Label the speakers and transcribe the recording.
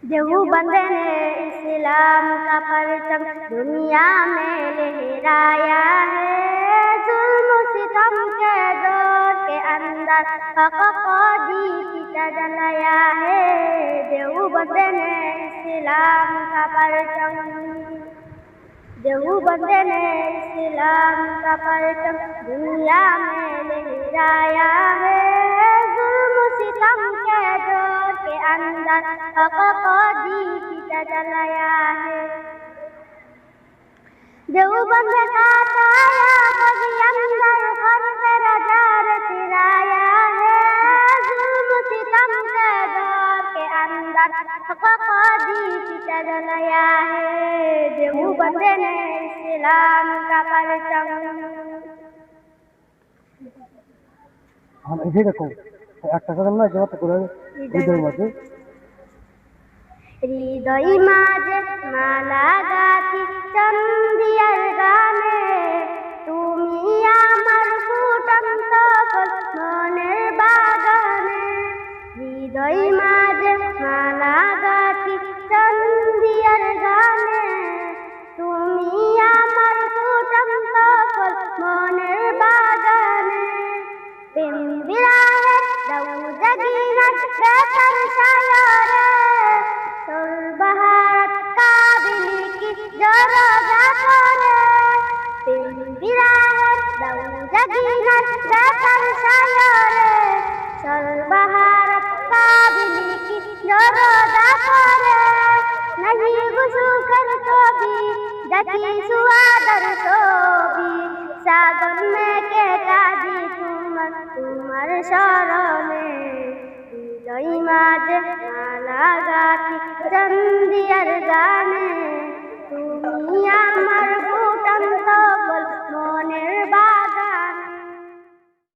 Speaker 1: देवबंद ने इस्लाम का परचम दुनिया में लहराया है। जुल्म सितम के दौर के अंदर हक को दीप जलाया है। देवबंद ने इस्लाम का परचम, देवबंद ने इस्लाम का परचम दुनिया में लहराया है। जुल्म सितम के दौर के अंदर हक को दीप जलाया है। देवबंद का ताया कभी अंदर फर्ज रजार तिराया है। जुल्म सितम के दौर के अंदर हक को दीप जलाया है। देवबंद ने इस्लाम का परचम।
Speaker 2: একটা কথা না জবাব করে হৃদয়ের মাঝে
Speaker 1: হৃদয় মাঝে মালা গাথি চন্দিয়ার গানে, তুমি আমার ফুটন্ত ফুল মনের বাগানে। হৃদয় মাঝে মালা গাথি চন্দিয়ার গানে, তুমি আমার ফুটন্ত ফুল মনের বাগানে। প্রেম বিরাহে দাও জাগিনার বেতার সায়রে, বাহারত কাবিলি কি জরজা করে। প্রেম বিরাহে দাও জাগিনার বেতার সায়রে, বাহারত কাবিলি কি জরজা করে। नहीं गुसु कर तो भी जती सुआदर तो भी, सागन में के काजी तुम्हार शरणे। हृदय माঝে মালা গাথি চন্দিয়ার গানে।